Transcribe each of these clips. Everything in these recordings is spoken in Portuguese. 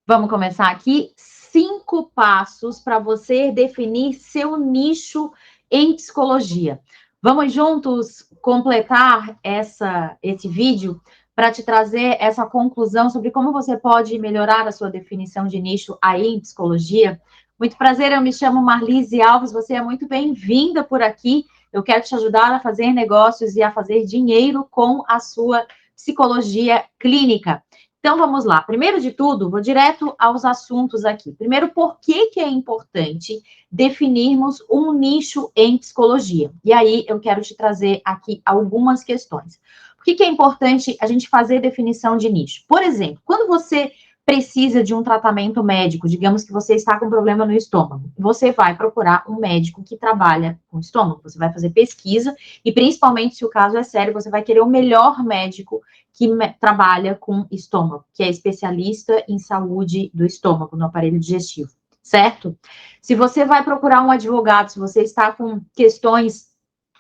Vamos começar aqui. 5 passos para você definir seu nicho em psicologia. Vamos juntos completar esse vídeo para te trazer essa conclusão sobre como você pode melhorar a sua definição de nicho aí em psicologia. Muito prazer, eu me chamo Marlise Alves, você é muito bem-vinda por aqui. Eu quero te ajudar a fazer negócios e a fazer dinheiro com a sua psicologia clínica. Então, vamos lá. Primeiro de tudo, vou direto aos assuntos aqui. Primeiro, por que é importante definirmos um nicho em psicologia? E aí, eu quero te trazer aqui algumas questões. Por que é importante a gente fazer definição de nicho? Por exemplo, quando você precisa de um tratamento médico, digamos que você está com problema no estômago, você vai procurar um médico que trabalha com estômago, você vai fazer pesquisa e, principalmente, se o caso é sério, você vai querer o melhor médico que trabalha com estômago, que é especialista em saúde do estômago, no aparelho digestivo, certo? Se você vai procurar um advogado, se você está com questões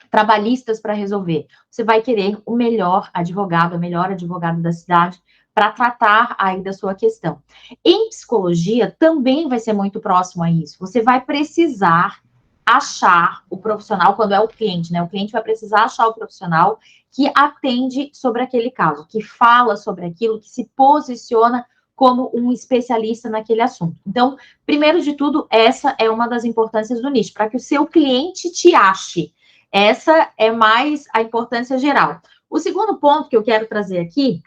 trabalhistas para resolver, você vai querer o melhor advogado, a melhor advogada da cidade para tratar aí da sua questão. Em psicologia, também vai ser muito próximo a isso. Você vai precisar achar o profissional, quando é o cliente, né? O cliente vai precisar achar o profissional que atende sobre aquele caso, que fala sobre aquilo, que se posiciona como um especialista naquele assunto. Então, primeiro de tudo, essa é uma das importâncias do nicho, para que o seu cliente te ache. Essa é mais a importância geral. O segundo ponto que eu quero trazer aqui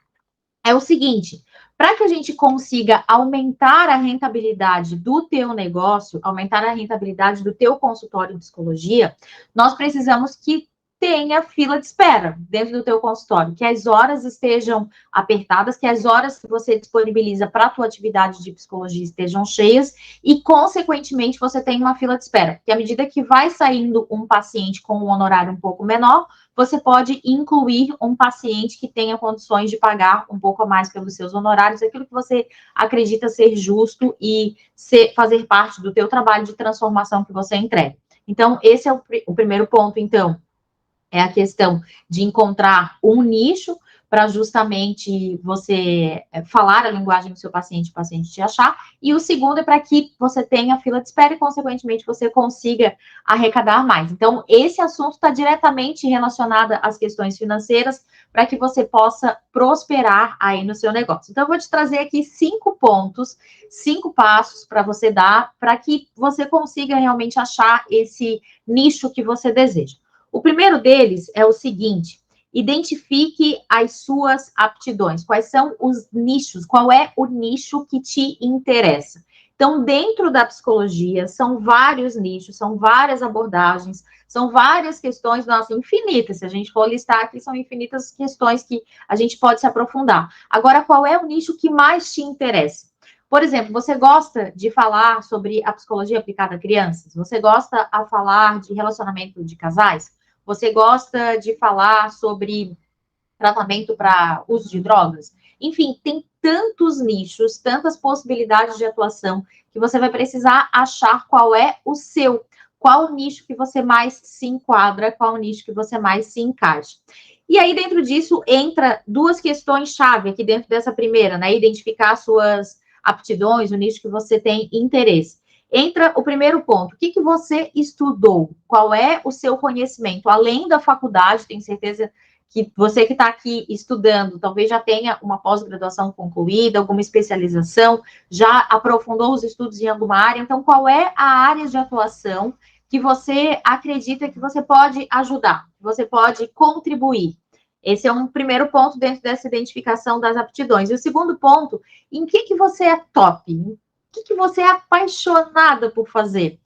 é o seguinte: para que a gente consiga aumentar a rentabilidade do teu negócio, aumentar a rentabilidade do teu consultório de psicologia, nós precisamos que tenha fila de espera dentro do teu consultório, que as horas estejam apertadas, que as horas que você disponibiliza para a tua atividade de psicologia estejam cheias e, consequentemente, você tem uma fila de espera. Porque à medida que vai saindo um paciente com um honorário um pouco menor, você pode incluir um paciente que tenha condições de pagar um pouco a mais pelos seus honorários, aquilo que você acredita ser justo e fazer parte do teu trabalho de transformação que você entrega. Então, esse é o primeiro ponto, então, é a questão de encontrar um nicho para justamente você falar a linguagem do seu paciente, o paciente te achar. E o segundo é para que você tenha fila de espera e, consequentemente, você consiga arrecadar mais. Então, esse assunto está diretamente relacionado às questões financeiras para que você possa prosperar aí no seu negócio. Então, eu vou te trazer aqui 5 pontos, 5 passos para você dar, para que você consiga realmente achar esse nicho que você deseja. O primeiro deles é o seguinte: identifique as suas aptidões. Quais são os nichos? Qual é o nicho que te interessa? Então, dentro da psicologia, são vários nichos, são várias abordagens, são várias questões, nossa, infinitas. Se a gente for listar aqui, são infinitas questões que a gente pode se aprofundar. Agora, qual é o nicho que mais te interessa? Por exemplo, você gosta de falar sobre a psicologia aplicada a crianças? Você gosta a falar de relacionamento de casais? Você gosta de falar sobre tratamento para uso de drogas? Enfim, tem tantos nichos, tantas possibilidades de atuação, que você vai precisar achar qual é o seu, qual o nicho que você mais se enquadra, qual o nicho que você mais se encaixa. E aí, dentro disso, entra duas questões-chave aqui dentro dessa primeira, né? Identificar suas aptidões, o nicho que você tem interesse. Entra o primeiro ponto: o que você estudou? Qual é o seu conhecimento? Além da faculdade, tenho certeza que você que está aqui estudando, talvez já tenha uma pós-graduação concluída, alguma especialização, já aprofundou os estudos em alguma área. Então, qual é a área de atuação que você acredita que você pode ajudar, que você pode contribuir? Esse é um primeiro ponto dentro dessa identificação das aptidões. E o segundo ponto: em que você é top? Em que você é apaixonada por fazer?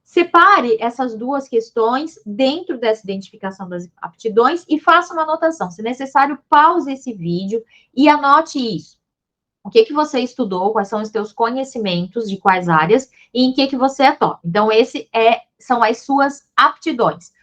Separe essas duas questões dentro dessa identificação das aptidões e faça uma anotação. Se necessário, pause esse vídeo e anote isso. O que você estudou, quais são os seus conhecimentos, de quais áreas, e em que você é top. Então, são as suas aptidões.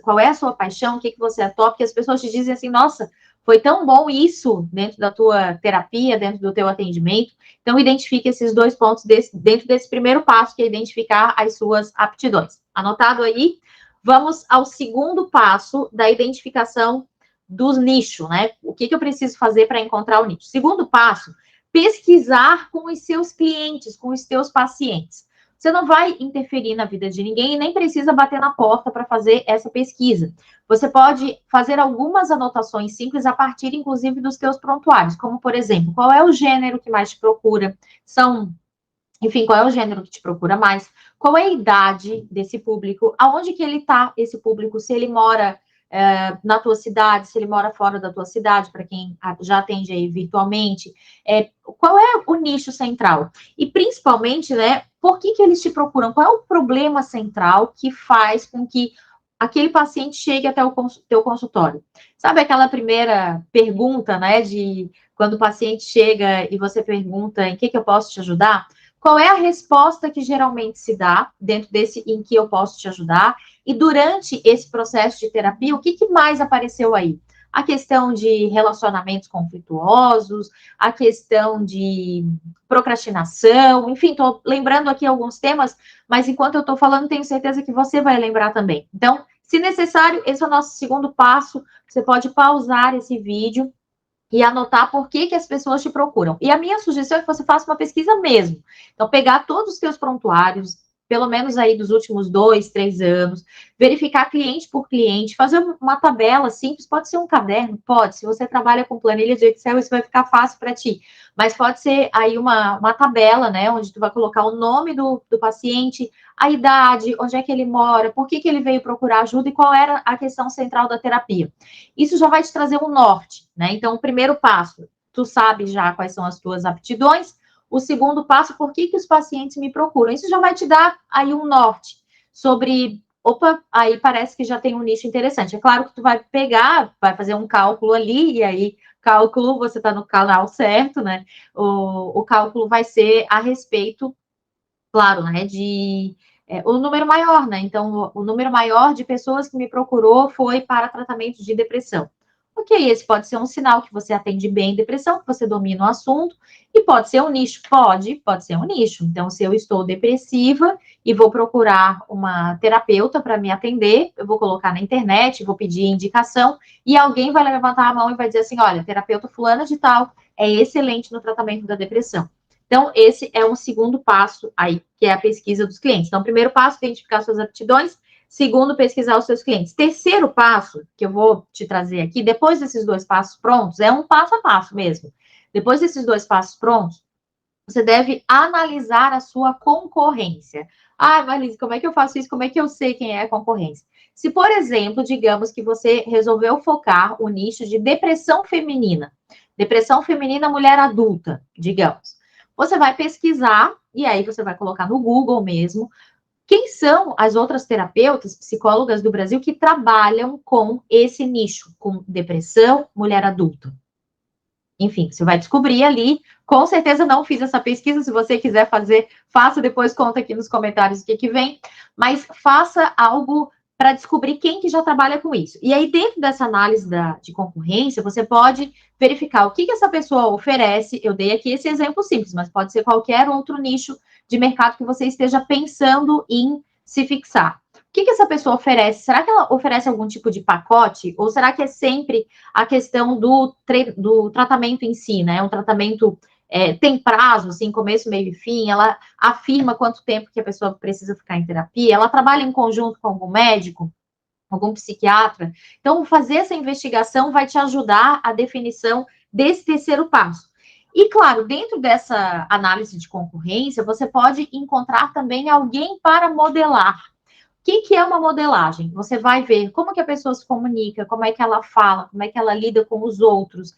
Qual é a sua paixão, o que você é top, que as pessoas te dizem assim: nossa, foi tão bom isso dentro da tua terapia, dentro do teu atendimento. Então, identifique esses 2 pontos dentro desse primeiro passo, que é identificar as suas aptidões. Anotado aí? Vamos ao segundo passo da identificação dos nichos, né? O que eu preciso fazer para encontrar o nicho? Segundo passo: pesquisar com os seus clientes, com os seus pacientes. Você não vai interferir na vida de ninguém e nem precisa bater na porta para fazer essa pesquisa. Você pode fazer algumas anotações simples a partir, inclusive, dos seus prontuários, como, por exemplo, qual é o gênero que mais te procura? Enfim, qual é o gênero que te procura mais? Qual é a idade desse público? Aonde que ele está, esse público? Se ele mora na tua cidade, se ele mora fora da tua cidade, para quem já atende aí virtualmente, qual é o nicho central? E principalmente, né, por que eles te procuram? Qual é o problema central que faz com que aquele paciente chegue até o teu consultório? Sabe aquela primeira pergunta, né, de quando o paciente chega e você pergunta em que eu posso te ajudar? Qual é a resposta que geralmente se dá dentro desse em que eu posso te ajudar? E durante esse processo de terapia, o que mais apareceu aí? A questão de relacionamentos conflituosos, a questão de procrastinação, enfim, estou lembrando aqui alguns temas, mas enquanto eu estou falando, tenho certeza que você vai lembrar também. Então, se necessário, esse é o nosso segundo passo. Você pode pausar esse vídeo e anotar por que as pessoas te procuram. E a minha sugestão é que você faça uma pesquisa mesmo. Então, pegar todos os teus prontuários, pelo menos aí dos últimos 2, 3 anos, verificar cliente por cliente, fazer uma tabela simples, pode ser um caderno, pode. Se você trabalha com planilha de Excel, isso vai ficar fácil para ti. Mas pode ser aí uma tabela, né, onde tu vai colocar o nome do paciente, a idade, onde é que ele mora, por que ele veio procurar ajuda e qual era a questão central da terapia. Isso já vai te trazer um norte, né? Então, o primeiro passo, tu sabe já quais são as tuas aptidões. O segundo passo, por que os pacientes me procuram? Isso já vai te dar aí um norte sobre, opa, aí parece que já tem um nicho interessante. É claro que tu vai pegar, vai fazer um cálculo ali, e aí, cálculo, você está no canal certo, né? O cálculo vai ser a respeito, claro, né, o número maior, né? Então, o número maior de pessoas que me procurou foi para tratamento de depressão. Ok, esse pode ser um sinal que você atende bem depressão, que você domina o assunto, e pode ser um nicho, pode ser um nicho. Então, se eu estou depressiva e vou procurar uma terapeuta para me atender, eu vou colocar na internet, vou pedir indicação, e alguém vai levantar a mão e vai dizer assim: olha, terapeuta fulana de tal é excelente no tratamento da depressão. Então, esse é um segundo passo aí, que é a pesquisa dos clientes. Então, primeiro passo, identificar suas aptidões. Segundo, pesquisar os seus clientes. Terceiro passo, que eu vou te trazer aqui, depois desses 2 passos prontos, é um passo a passo mesmo. Depois desses 2 passos prontos, você deve analisar a sua concorrência. Ah, Marlise, como é que eu faço isso? Como é que eu sei quem é a concorrência? Se, por exemplo, digamos que você resolveu focar o nicho de depressão feminina mulher adulta, digamos. Você vai pesquisar, e aí você vai colocar no Google mesmo, quem são as outras terapeutas, psicólogas do Brasil que trabalham com esse nicho, com depressão, mulher adulta. Enfim, você vai descobrir ali. Com certeza não fiz essa pesquisa. Se você quiser fazer, faça, depois conta aqui nos comentários o que vem. Mas faça algo para descobrir quem que já trabalha com isso. E aí, dentro dessa análise de concorrência, você pode verificar o que essa pessoa oferece. Eu dei aqui esse exemplo simples, mas pode ser qualquer outro nicho de mercado que você esteja pensando em se fixar. O que essa pessoa oferece? Será que ela oferece algum tipo de pacote? Ou será que é sempre a questão do tratamento em si, né? Um tratamento tem prazo, assim, começo, meio e fim, ela afirma quanto tempo que a pessoa precisa ficar em terapia, ela trabalha em conjunto com algum médico, algum psiquiatra. Então, fazer essa investigação vai te ajudar a definição desse terceiro passo. E, claro, dentro dessa análise de concorrência, você pode encontrar também alguém para modelar. O que é uma modelagem? Você vai ver como que a pessoa se comunica, como é que ela fala, como é que ela lida com os outros,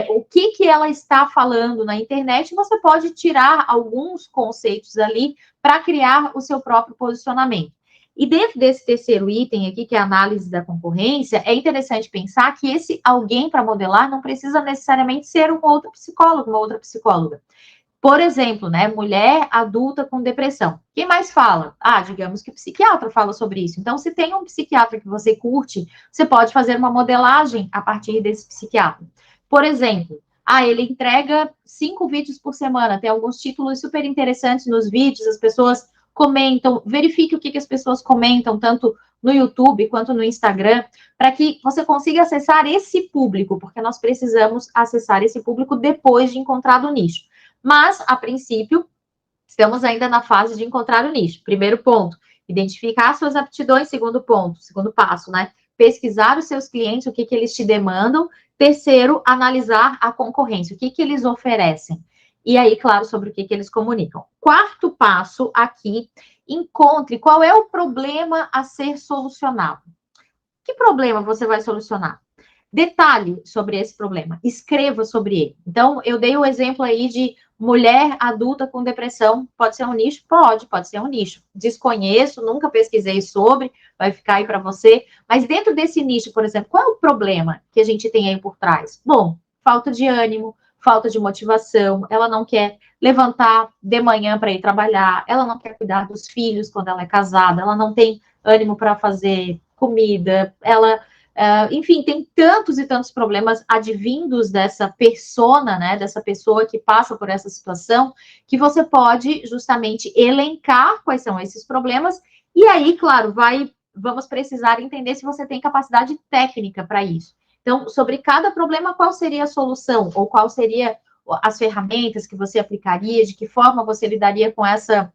o que ela está falando na internet. Você pode tirar alguns conceitos ali para criar o seu próprio posicionamento. E dentro desse terceiro item aqui, que é a análise da concorrência, é interessante pensar que esse alguém para modelar não precisa necessariamente ser um outro psicólogo, uma outra psicóloga. Por exemplo, né, mulher adulta com depressão. Quem mais fala? Ah, digamos que o psiquiatra fala sobre isso. Então, se tem um psiquiatra que você curte, você pode fazer uma modelagem a partir desse psiquiatra. Por exemplo, ele entrega 5 vídeos por semana, tem alguns títulos super interessantes nos vídeos, as pessoas comentam, verifique o que as pessoas comentam, tanto no YouTube quanto no Instagram, para que você consiga acessar esse público, porque nós precisamos acessar esse público depois de encontrar o nicho. Mas, a princípio, estamos ainda na fase de encontrar o nicho. Primeiro ponto, identificar suas aptidões. Segundo ponto, segundo passo, né? Pesquisar os seus clientes, o que eles te demandam. Terceiro, analisar a concorrência, o que eles oferecem. E aí, claro, sobre o que eles comunicam. Quarto passo aqui, encontre qual é o problema a ser solucionado. Que problema você vai solucionar? Detalhe sobre esse problema, escreva sobre ele. Então, eu dei o exemplo aí de mulher adulta com depressão. Pode ser um nicho? Pode ser um nicho. Desconheço, nunca pesquisei sobre, vai ficar aí para você. Mas dentro desse nicho, por exemplo, qual é o problema que a gente tem aí por trás? Bom, falta de ânimo, falta de motivação, ela não quer levantar de manhã para ir trabalhar, ela não quer cuidar dos filhos quando ela é casada, ela não tem ânimo para fazer comida, ela enfim, tem tantos e tantos problemas advindos dessa persona, né, dessa pessoa que passa por essa situação, que você pode justamente elencar quais são esses problemas, e aí, claro, vamos precisar entender se você tem capacidade técnica para isso. Então, sobre cada problema, qual seria a solução, ou qual seria as ferramentas que você aplicaria, de que forma você lidaria com essa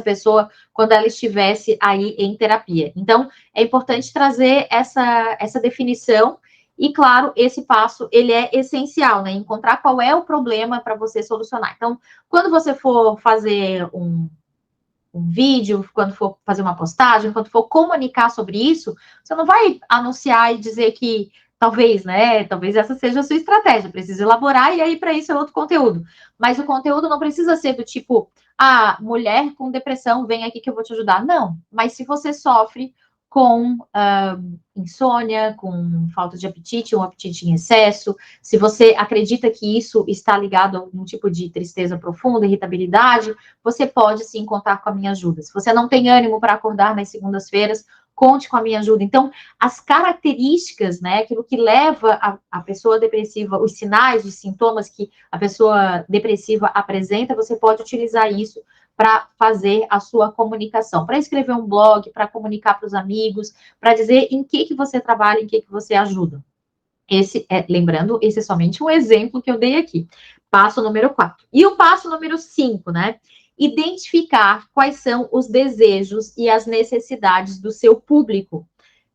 pessoa quando ela estivesse aí em terapia. Então, é importante trazer essa definição e, claro, esse passo, ele é essencial, né? Encontrar qual é o problema para você solucionar. Então, quando você for fazer um vídeo, quando for fazer uma postagem, quando for comunicar sobre isso, você não vai anunciar e dizer que talvez, né? Talvez essa seja a sua estratégia, precisa elaborar e aí para isso é outro conteúdo. Mas o conteúdo não precisa ser do tipo, mulher com depressão, vem aqui que eu vou te ajudar. Não, mas se você sofre com insônia, com falta de apetite, um apetite em excesso, se você acredita que isso está ligado a algum tipo de tristeza profunda, irritabilidade, você pode sim contar com a minha ajuda. Se você não tem ânimo para acordar nas segundas-feiras, conte com a minha ajuda. Então, as características, né, aquilo que leva a pessoa depressiva, os sinais, os sintomas que a pessoa depressiva apresenta, você pode utilizar isso para fazer a sua comunicação, para escrever um blog, para comunicar para os amigos, para dizer em que você trabalha, em que você ajuda. Lembrando, esse é somente um exemplo que eu dei aqui. Passo número 4. E o passo número 5, né? Identificar quais são os desejos e as necessidades do seu público.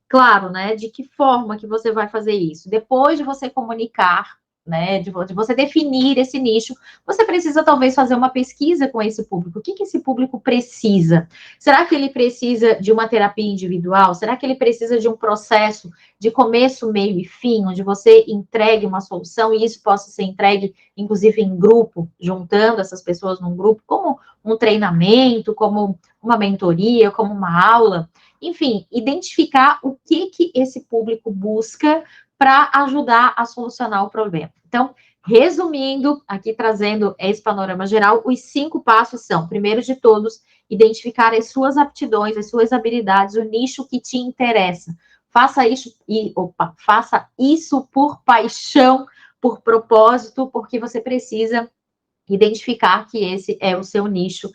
Claro, né? De que forma que você vai fazer isso? Depois de você comunicar, né? De você definir esse nicho, você precisa talvez fazer uma pesquisa com esse público. O que esse público precisa? Será que ele precisa de uma terapia individual? Será que ele precisa de um processo de começo, meio e fim, onde você entregue uma solução e isso possa ser entregue, inclusive, em grupo, juntando essas pessoas num grupo, como um treinamento, como uma mentoria, como uma aula? Enfim, identificar o que esse público busca para ajudar a solucionar o problema. Então, resumindo, aqui trazendo esse panorama geral, os 5 passos são, primeiro de todos, identificar as suas aptidões, as suas habilidades, o nicho que te interessa. Faça isso por paixão, por propósito, porque você precisa identificar que esse é o seu nicho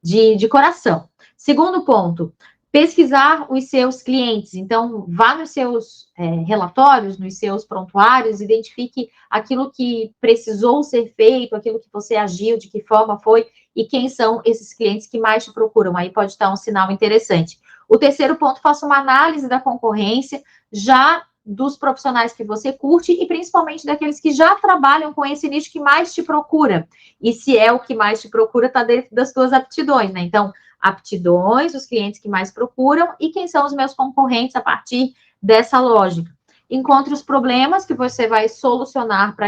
de coração. Segundo ponto, pesquisar os seus clientes. Então, vá nos seus relatórios, nos seus prontuários, identifique aquilo que precisou ser feito, aquilo que você agiu, de que forma foi, e quem são esses clientes que mais te procuram. Aí pode estar um sinal interessante. O terceiro ponto, faça uma análise da concorrência, já dos profissionais que você curte e principalmente daqueles que já trabalham com esse nicho que mais te procura. E se é o que mais te procura, está dentro das suas aptidões, né? Então, aptidões, os clientes que mais procuram e quem são os meus concorrentes a partir dessa lógica. Encontre os problemas que você vai solucionar para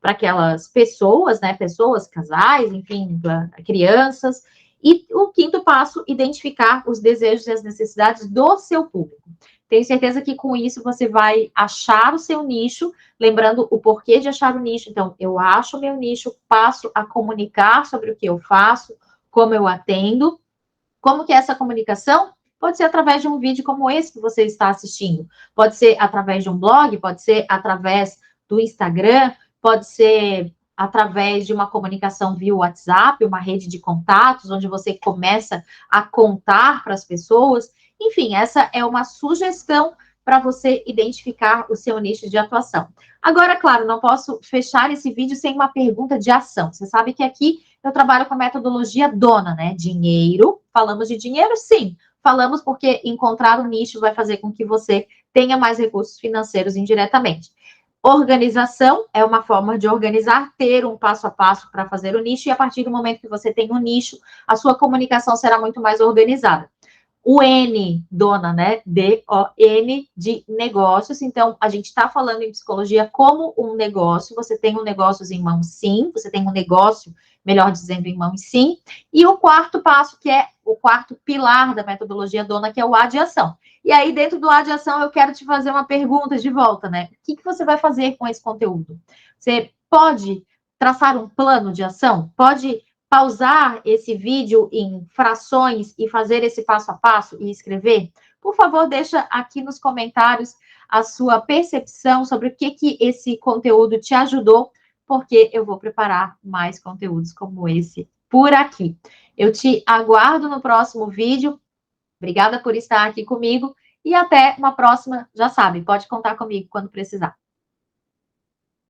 aquelas pessoas, né? Pessoas, casais, enfim, crianças. E o quinto passo, identificar os desejos e as necessidades do seu público. Tenho certeza que com isso você vai achar o seu nicho, lembrando o porquê de achar o nicho. Então, eu acho o meu nicho, passo a comunicar sobre o que eu faço, como eu atendo. Como que é essa comunicação? Pode ser através de um vídeo como esse que você está assistindo. Pode ser através de um blog, pode ser através do Instagram, pode ser através de uma comunicação via WhatsApp, uma rede de contatos, onde você começa a contar para as pessoas. Enfim, essa é uma sugestão para você identificar o seu nicho de atuação. Agora, claro, não posso fechar esse vídeo sem uma pergunta de ação. Você sabe que aqui eu trabalho com a metodologia dona, né? Dinheiro. Falamos de dinheiro? Sim. Falamos porque encontrar um nicho vai fazer com que você tenha mais recursos financeiros indiretamente. Organização é uma forma de organizar, ter um passo a passo para fazer o nicho, e a partir do momento que você tem um nicho, a sua comunicação será muito mais organizada. O N, dona, né? D-O-N, de negócios. Então, a gente está falando em psicologia como um negócio. Você tem um negócio em mãos, sim. Você tem um negócio, melhor dizendo, em mãos, sim. E o quarto passo, que é o quarto pilar da metodologia dona, que é o A de ação. E aí, dentro do A de ação, eu quero te fazer uma pergunta de volta, né? O que você vai fazer com esse conteúdo? Você pode traçar um plano de ação? Pode pausar esse vídeo em frações e fazer esse passo a passo e escrever? Por favor, deixa aqui nos comentários a sua percepção sobre o que esse conteúdo te ajudou, porque eu vou preparar mais conteúdos como esse por aqui. Eu te aguardo no próximo vídeo. Obrigada por estar aqui comigo e até uma próxima. Já sabe, pode contar comigo quando precisar.